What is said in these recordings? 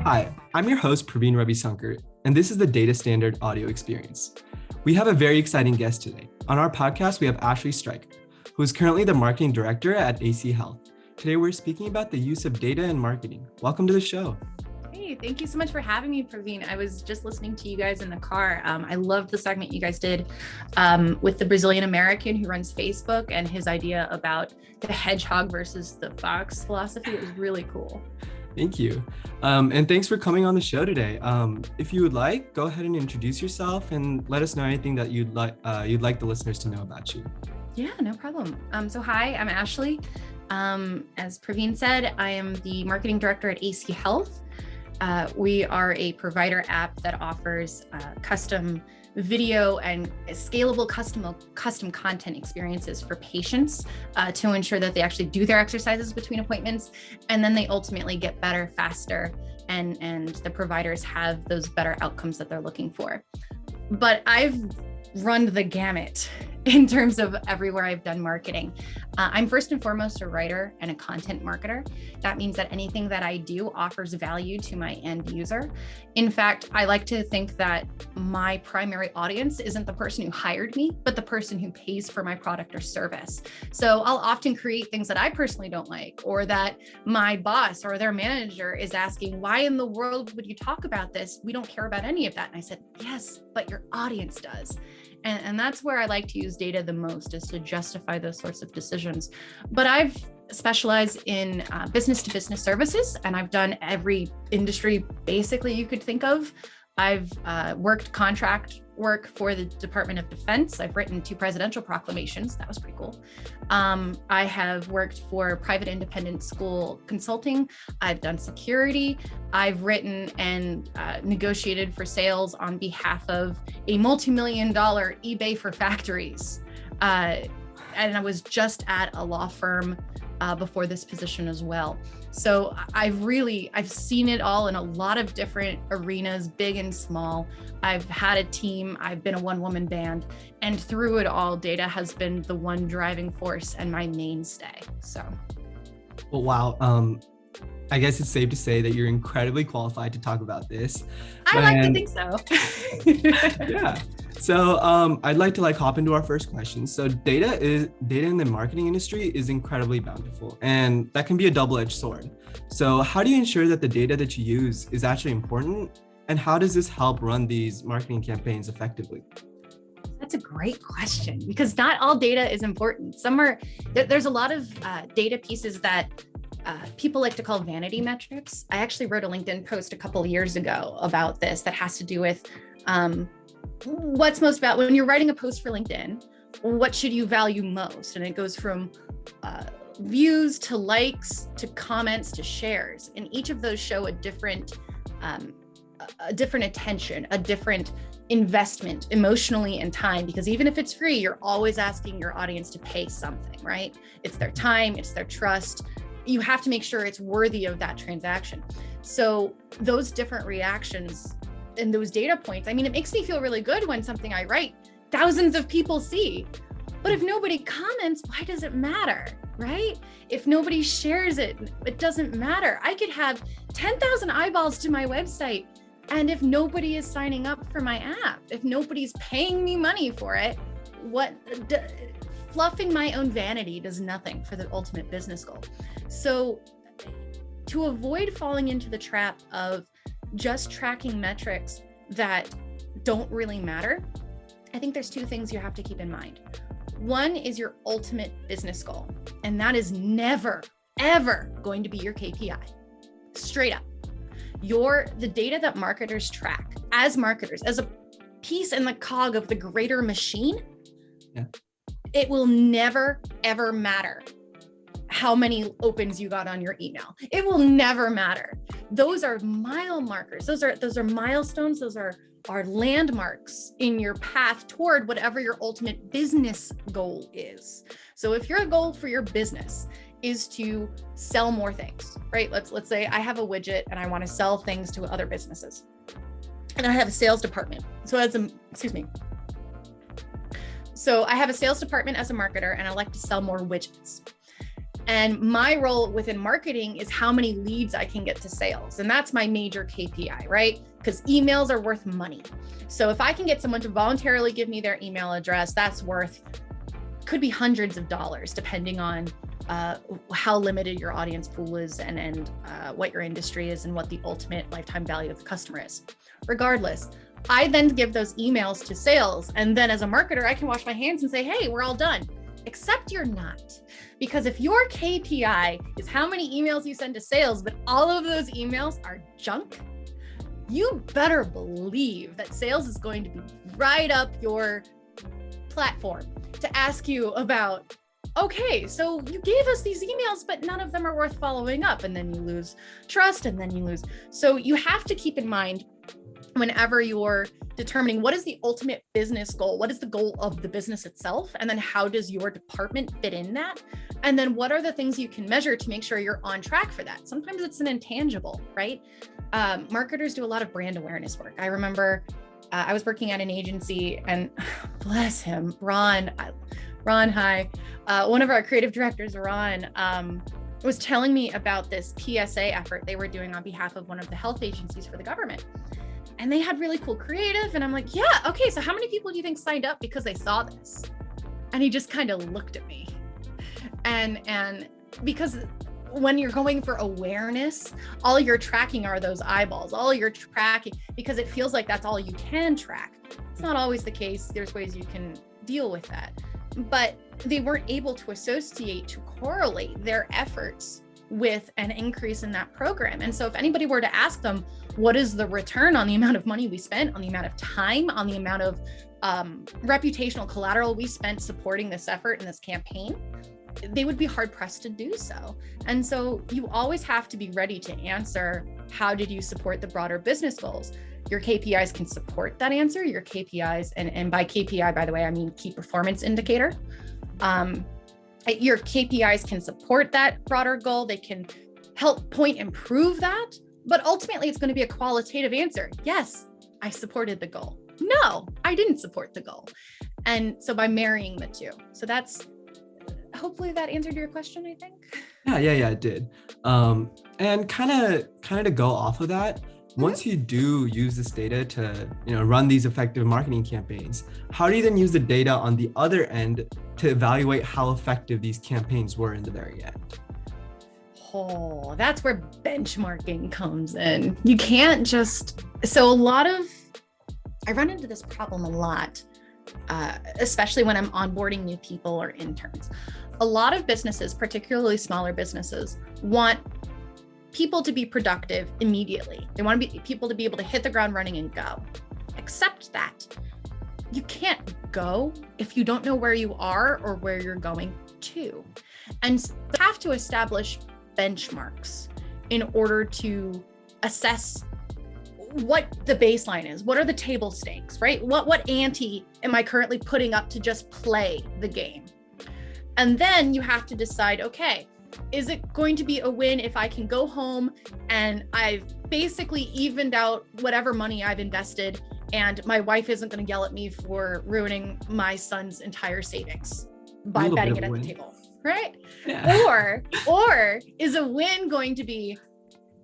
Hi, I'm your host, Praveen Ravisankar, and this is the Data Standard Audio Experience. We have a very exciting guest today. On our podcast, we have Ashley Stryker, who is currently the Marketing Director at AC Health. Today, we're speaking about the use of data in marketing. Welcome to the show. Hey, thank you so much for having me, Praveen. I was just listening to you guys in the car. I loved the segment you guys did with the Brazilian American who runs Facebook and his idea about the hedgehog versus the fox philosophy. It was really cool. Thank you. And thanks for coming on the show today. If you would like, go ahead and introduce yourself and let us know anything that you'd like the listeners to know about you. Yeah, no problem. So hi, I'm Ashley. As Praveen said, I am the Marketing Director at AC Health. We are a provider app that offers custom video and scalable custom content experiences for patients to ensure that they actually do their exercises between appointments, and then they ultimately get better faster, and the providers have those better outcomes that they're looking for. But I've run the gamut in terms of everywhere I've done marketing. I'm first and foremost a writer and a content marketer. That means that anything that I do offers value to my end user. In fact, I like to think that my primary audience isn't the person who hired me, but the person who pays for my product or service. So I'll often create things that I personally don't like, or that my boss or their manager is asking, why in the world would you talk about this? We don't care about any of that. And I said, yes, but your audience does. And that's where I like to use data the most, is to justify those sorts of decisions. But I've specialized in business-to-business services, and I've done every industry basically you could think of. I've worked contract work for the Department of Defense. I've written 2 presidential proclamations. That was pretty cool. I have worked for private independent school consulting. I've done security. I've written and negotiated for sales on behalf of a multi-million-dollar eBay for factories. And I was just at a law firm before this position as well. So I've seen it all in a lot of different arenas, big and small. I've had a team, I've been a one-woman band, and through it all, data has been the one driving force and my mainstay. So. Well, wow. I guess it's safe to say that you're incredibly qualified to talk about this. I like to think so. Yeah. So I'd like to hop into our first question. So data in the marketing industry is incredibly bountiful, and that can be a double-edged sword. So how do you ensure that the data that you use is actually important, and how does this help run these marketing campaigns effectively? That's a great question, because not all data is important. There's a lot of data pieces that people like to call vanity metrics. I actually wrote a LinkedIn post a couple of years ago about this that has to do with what's most about when you're writing a post for LinkedIn, what should you value most? And it goes from views to likes to comments to shares. And each of those show a different attention, a different investment emotionally and time, because even if it's free, you're always asking your audience to pay something, right? It's their time, it's their trust. You have to make sure it's worthy of that transaction. So those different reactions and those data points, I mean, it makes me feel really good when something I write, thousands of people see. But if nobody comments, why does it matter, right? If nobody shares it, it doesn't matter. I could have 10,000 eyeballs to my website, and if nobody is signing up for my app, if nobody's paying me money for it, fluffing my own vanity does nothing for the ultimate business goal. So to avoid falling into the trap of just tracking metrics that don't really matter, I think there's 2 things you have to keep in mind. One is your ultimate business goal, and that is never, ever going to be your KPI. Straight up. The data that marketers track as marketers, as a piece in the cog of the greater machine, it will never, ever matter how many opens you got on your email. It will never matter. Those are mile markers. Those are milestones. Those are landmarks in your path toward whatever your ultimate business goal is. So if your goal for your business is to sell more things, right? Let's say I have a widget and I want to sell things to other businesses, and I have a sales department. So I have a sales department as a marketer, and I like to sell more widgets. And my role within marketing is how many leads I can get to sales. And that's my major KPI, right? Because emails are worth money. So if I can get someone to voluntarily give me their email address, that's worth, could be hundreds of dollars, depending on how limited your audience pool is and what your industry is and what the ultimate lifetime value of the customer is. Regardless, I then give those emails to sales. And then as a marketer, I can wash my hands and say, hey, we're all done. Except you're not. Because if your KPI is how many emails you send to sales, but all of those emails are junk, you better believe that sales is going to be right up your platform to ask you about, okay, so you gave us these emails, but none of them are worth following up. And then you lose trust, and then you lose. So you have to keep in mind, whenever you're determining what is the ultimate business goal, what is the goal of the business itself, and then how does your department fit in that? And then what are the things you can measure to make sure you're on track for that? Sometimes it's an intangible, right? Marketers do a lot of brand awareness work. I remember I was working at an agency, and bless him, Ron, hi. One of our creative directors, Ron, was telling me about this PSA effort they were doing on behalf of one of the health agencies for the government. And they had really cool creative. And I'm like, yeah, okay, so how many people do you think signed up because they saw this? And he just kind of looked at me. And because when you're going for awareness, all you're tracking are those eyeballs, all you're tracking, because it feels like that's all you can track. It's not always the case. There's ways you can deal with that. But they weren't able to correlate their efforts with an increase in that program. And so if anybody were to ask them, what is the return on the amount of money we spent, on the amount of time, on the amount of reputational collateral we spent supporting this effort and this campaign, they would be hard pressed to do so. And so you always have to be ready to answer, how did you support the broader business goals? Your KPIs can support that answer. Your KPIs, and by KPI, by the way, I mean key performance indicator. Your KPIs can support that broader goal. They can help point and prove that, but ultimately it's going to be a qualitative answer. Yes, I supported the goal. No, I didn't support the goal. And so by marrying the two, so that's, hopefully that answered your question, I think. Yeah, it did. And kind of to go off of that, once you do use this data to, run these effective marketing campaigns, how do you then use the data on the other end to evaluate how effective these campaigns were in the very end? Oh, that's where benchmarking comes in. You can't just, I run into this problem a lot, especially when I'm onboarding new people or interns. A lot of businesses, particularly smaller businesses, want people to be productive immediately. They want people to be able to hit the ground running and go. Except that you can't go if you don't know where you are or where you're going to. And so you have to establish benchmarks in order to assess what the baseline is. What are the table stakes, right? What ante am I currently putting up to just play the game? And then you have to decide, okay, is it going to be a win if I can go home and I've basically evened out whatever money I've invested and my wife isn't going to yell at me for ruining my son's entire savings by betting it at the table, right? Yeah. Or is a win going to be,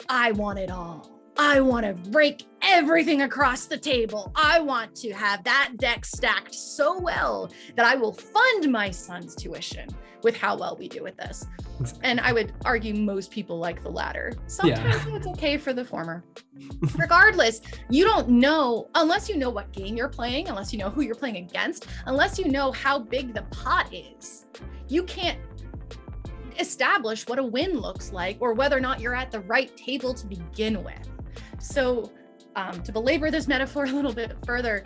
I want it all. I want to break everything across the table. I want to have that deck stacked so well that I will fund my son's tuition with how well we do with this. And I would argue most people like the latter. Sometimes it's okay for the former. Regardless, you don't know, unless you know what game you're playing, unless you know who you're playing against, unless you know how big the pot is, you can't establish what a win looks like or whether or not you're at the right table to begin with. So to belabor this metaphor a little bit further,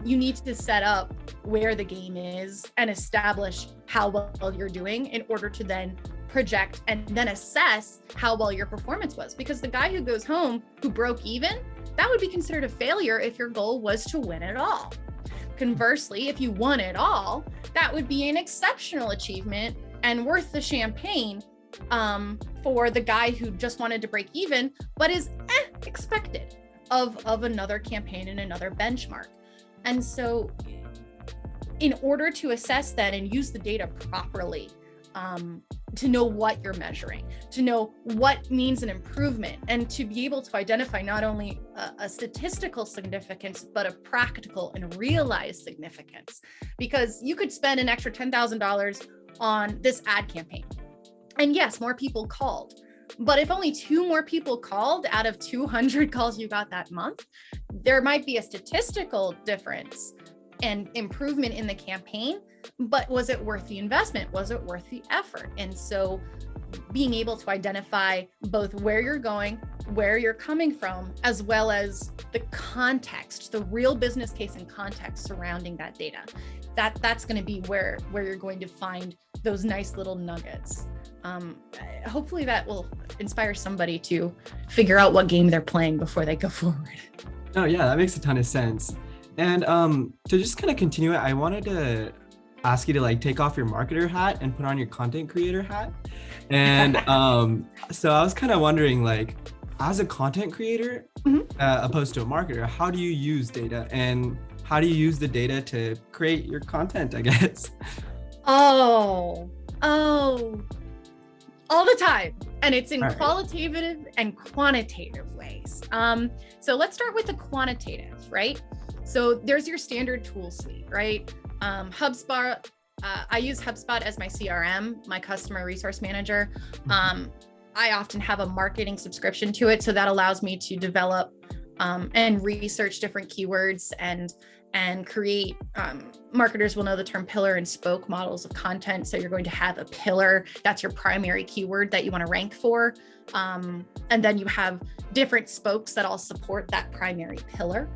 you need to set up where the game is and establish how well you're doing in order to then project and then assess how well your performance was. Because the guy who goes home who broke even, that would be considered a failure if your goal was to win it all. Conversely, if you won it all, that would be an exceptional achievement and worth the champagne for the guy who just wanted to break even, but is expected of another campaign and another benchmark. And so in order to assess that and use the data properly, to know what you're measuring, to know what means an improvement, and to be able to identify not only a statistical significance, but a practical and realized significance. Because you could spend an extra $10,000 on this ad campaign. And yes, more people called. But if only 2 more people called out of 200 calls you got that month, there might be a statistical difference and improvement in the campaign, but was it worth the investment? Was it worth the effort? And so being able to identify both where you're going, where you're coming from, as well as the context, the real business case and context surrounding that data, that's going to be where you're going to find those nice little nuggets. Hopefully that will inspire somebody to figure out what game they're playing before they go forward. Oh yeah, that makes a ton of sense. And to just kind of continue it, I wanted to ask you to like take off your marketer hat and put on your content creator hat. And so I was kind of wondering, like, as a content creator, opposed to a marketer, how do you use data, and how do you use the data to create your content, I guess? Oh, all the time. And it's in qualitative and quantitative ways. So let's start with the quantitative, right? So there's your standard tool suite, right? HubSpot, I use HubSpot as my CRM, my customer resource manager. I often have a marketing subscription to it. So that allows me to develop and research different keywords and create, marketers will know the term pillar and spoke models of content. So you're going to have a pillar, that's your primary keyword that you want to rank for. And then you have different spokes that all support that primary pillar.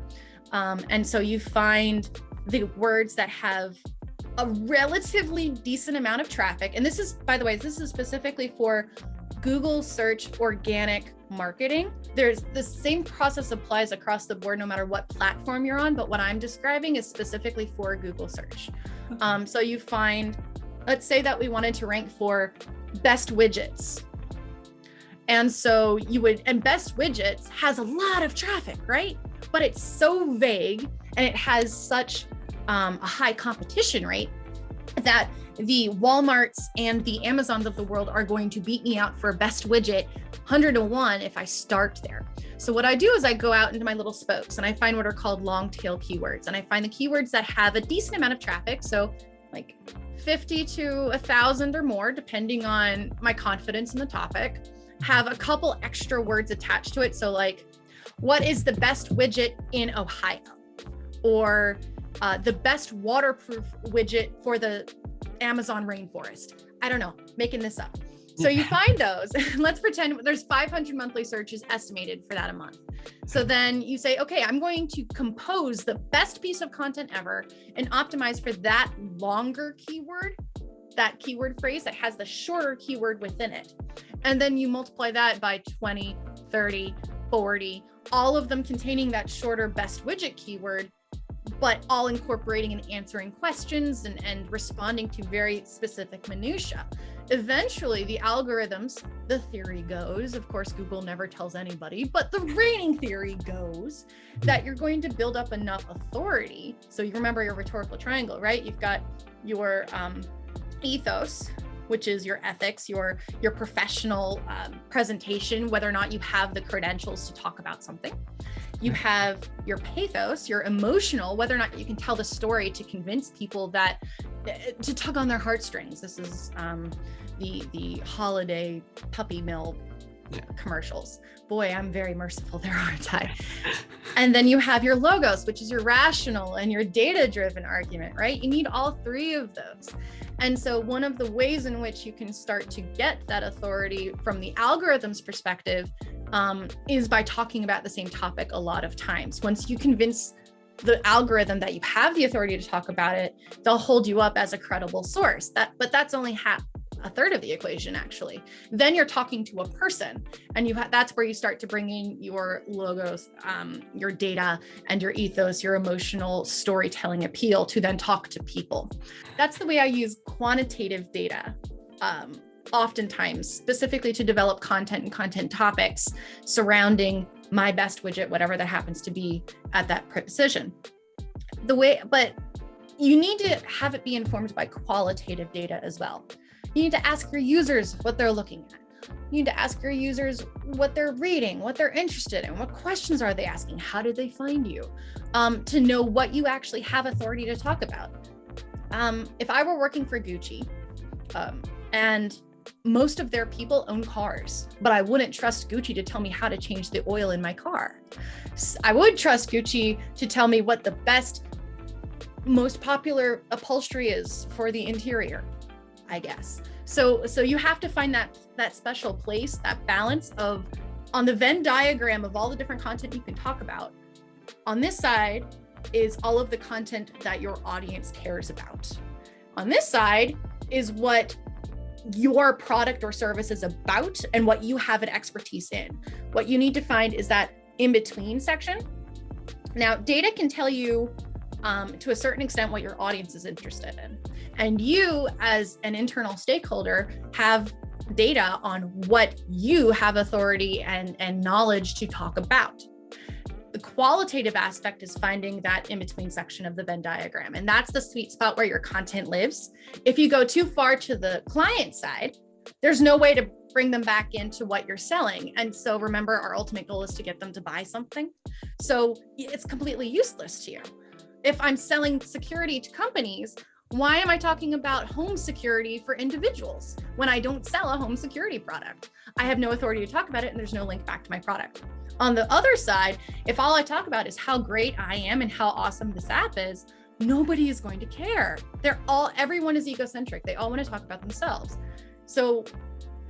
And so you find the words that have a relatively decent amount of traffic. And this is, by the way, this is specifically for Google search organic marketing. There's the same process applies across the board, no matter what platform you're on. But what I'm describing is specifically for Google search. So you find, let's say that we wanted to rank for best widgets. And so you would, and best widgets has a lot of traffic, right? But it's so vague and it has such a high competition rate that the Walmarts and the Amazons of the world are going to beat me out for best widget 100-to-1 if I start there. So what I do is I go out into my little spokes and I find what are called long tail keywords. And I find the keywords that have a decent amount of traffic. So like 50 to 1,000 or more, depending on my confidence in the topic, have a couple extra words attached to it. So like, what is the best widget in Ohio? Or the best waterproof widget for the Amazon rainforest. I don't know, making this up. So you find those, let's pretend there's 500 monthly searches estimated for that a month. So then you say, okay, I'm going to compose the best piece of content ever and optimize for that longer keyword, that keyword phrase that has the shorter keyword within it. And then you multiply that by 20, 30, 40, all of them containing that shorter best widget keyword, but all incorporating and answering questions and responding to very specific minutia. Eventually, the algorithms, the theory goes, of course, Google never tells anybody, but the reigning theory goes that you're going to build up enough authority. So you remember your rhetorical triangle, right? You've got your ethos, which is your ethics, your professional presentation, whether or not you have the credentials to talk about something. You have your pathos, your emotional, whether or not you can tell the story to convince people that, to tug on their heartstrings. This is the holiday puppy mill commercials. Boy, I'm very merciful there, aren't I? And then you have your logos, which is your rational and your data-driven argument, right? You need all three of those. And so one of the ways in which you can start to get that authority from the algorithm's perspective is by talking about the same topic a lot of times. Once you convince the algorithm that you have the authority to talk about it, they'll hold you up as a credible source. But that's only a third of the equation, actually. Then you're talking to a person, and that's where you start to bring in your logos, your data, and your ethos, your emotional storytelling appeal to then talk to people. That's the way I use quantitative data. Oftentimes, specifically to develop content and content topics surrounding my best widget, whatever that happens to be at that precision. But you need to have it be informed by qualitative data as well. You need to ask your users what they're looking at. You need to ask your users what they're reading, what they're interested in, what questions are they asking, how did they find you, to know what you actually have authority to talk about. If I were working for Gucci, and most of their people own cars, but I wouldn't trust Gucci to tell me how to change the oil in my car. I would trust Gucci to tell me what the best, most popular upholstery is for the interior, I guess. So you have to find that special place, that balance of, on the Venn diagram of all the different content you can talk about, on this side is all of the content that your audience cares about. On this side is what your product or service is about and what you have an expertise in. What you need to find is that in-between section. Now, data can tell you to a certain extent what your audience is interested in. And you, as an internal stakeholder, have data on what you have authority and knowledge to talk about. The qualitative aspect is finding that in-between section of the Venn diagram. And that's the sweet spot where your content lives. If you go too far to the client side, there's no way to bring them back into what you're selling. And so remember, our ultimate goal is to get them to buy something. So it's completely useless to you. If I'm selling security to companies, why am I talking about home security for individuals when I don't sell a home security product? I have no authority to talk about it and there's no link back to my product. On the other side, if all I talk about is how great I am and how awesome this app is, nobody is going to care. Everyone is egocentric. They all want to talk about themselves. So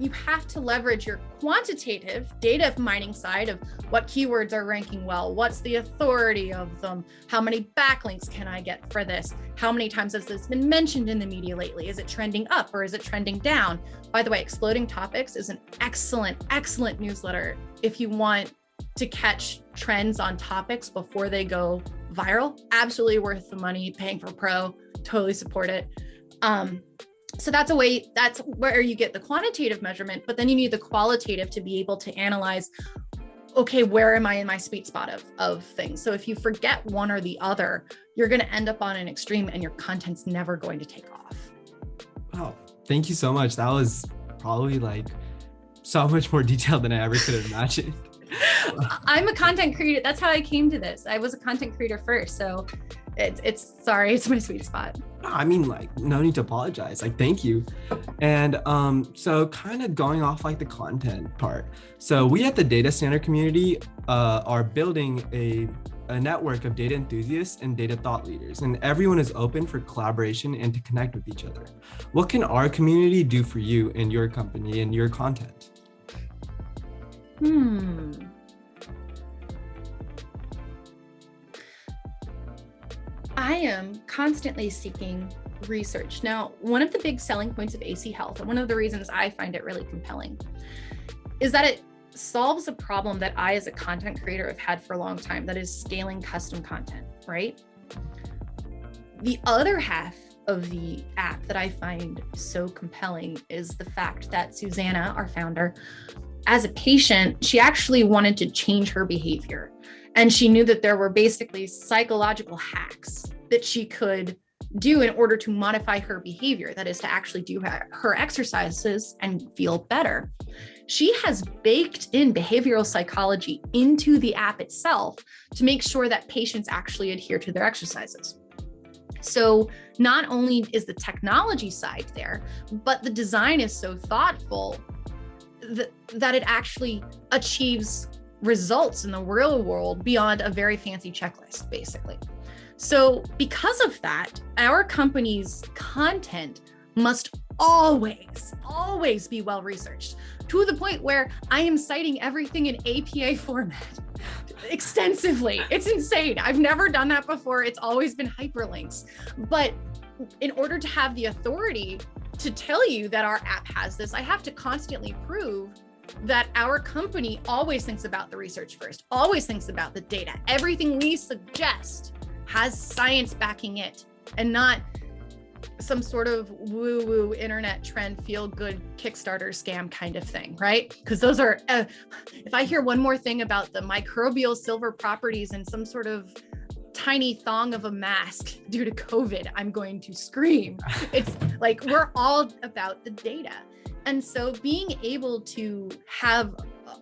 you have to leverage your quantitative data mining side of what keywords are ranking well, what's the authority of them, how many backlinks can I get for this, how many times has this been mentioned in the media lately, is it trending up or is it trending down? By the way, Exploding Topics is an excellent newsletter if you want to catch trends on topics before they go viral. Absolutely worth the money, paying for pro, totally support it. So that's where you get the quantitative measurement, but then you need the qualitative to be able to analyze, okay, where am I in my sweet spot of things? So if you forget one or the other, you're going to end up on an extreme and your content's never going to take off. Wow. Thank you so much. That was probably so much more detailed than I ever could have imagined. I'm a content creator. That's how I came to this. I was a content creator first. So it's my sweet spot. I mean, no need to apologize. Thank you. And so kind of going off the content part. So we at the Data Standard community are building a network of data enthusiasts and data thought leaders, and everyone is open for collaboration and to connect with each other. What can our community do for you and your company and your content? I am constantly seeking research. Now, one of the big selling points of AC Health, and one of the reasons I find it really compelling, is that it solves a problem that I, as a content creator, have had for a long time, that is scaling custom content, right? The other half of the app that I find so compelling is the fact that Susanna, our founder, as a patient, she actually wanted to change her behavior. And she knew that there were basically psychological hacks that she could do in order to modify her behavior. That is, to actually do her exercises and feel better. She has baked in behavioral psychology into the app itself to make sure that patients actually adhere to their exercises. So not only is the technology side there, but the design is so thoughtful that it actually achieves results in the real world beyond a very fancy checklist, basically. So because of that, our company's content must always be well researched, to the point where I am citing everything in APA format extensively. It's insane. I've never done that before. It's always been hyperlinks. But in order to have the authority to tell you that our app has this, I have to constantly prove that our company always thinks about the research first, always thinks about the data. Everything we suggest has science backing it, and not some sort of woo-woo internet trend, feel-good Kickstarter scam kind of thing, right? Because those are, if I hear one more thing about the microbial silver properties in some sort of tiny thong of a mask due to COVID, I'm going to scream. It's like, we're all about the data. And so being able to have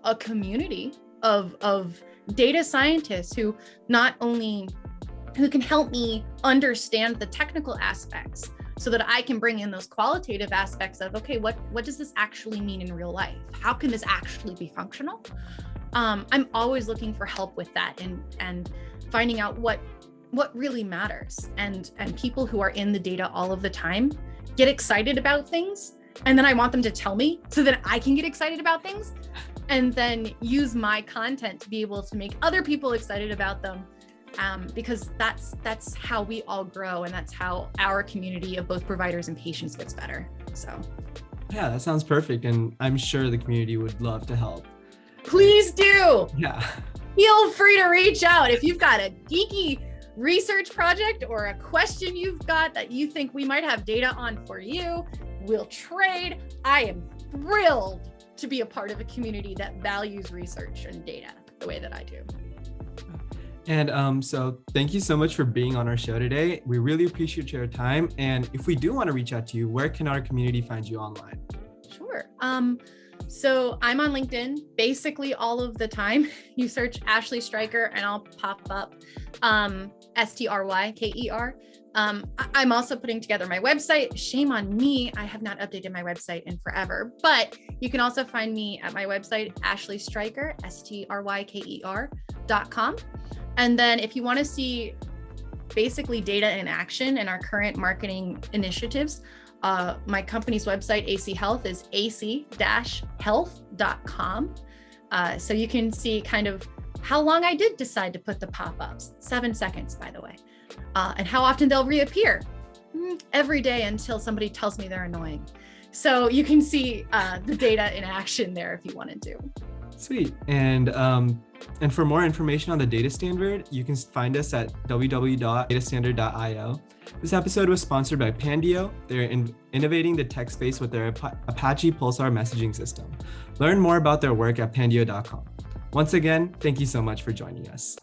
a community of data scientists who can help me understand the technical aspects so that I can bring in those qualitative aspects of, okay, what does this actually mean in real life? How can this actually be functional? I'm always looking for help with that and finding out what really matters. And people who are in the data all of the time get excited about things. And then I want them to tell me so that I can get excited about things, and then use my content to be able to make other people excited about them. Because that's how we all grow, and that's how our community of both providers and patients gets better. So yeah, that sounds perfect. And I'm sure the community would love to help. Please do. Yeah. Feel free to reach out if you've got a geeky research project or a question you've got that you think we might have data on for you. We'll trade. I am thrilled to be a part of a community that values research and data the way that I do. And so thank you so much for being on our show today. We really appreciate your time. And if we do want to reach out to you, where can our community find you online? Sure. So I'm on LinkedIn basically all of the time. You search Ashley Stryker and I'll pop up, Stryker. I'm also putting together my website. Shame on me, I have not updated my website in forever, but you can also find me at my website, Ashley Stryker, Stryker.com. And then if you want to see basically data in action and our current marketing initiatives, my company's website, AC Health, is ac-health.com. So you can see kind of how long I did decide to put the pop-ups, 7 seconds, by the way, and how often they'll reappear every day until somebody tells me they're annoying. So you can see the data in action there if you wanted to. Sweet. And for more information on the data standard, you can find us at www.datastandard.io. This episode was sponsored by Pandio. They're innovating the tech space with their Apache Pulsar messaging system. Learn more about their work at pandio.com. Once again, thank you so much for joining us.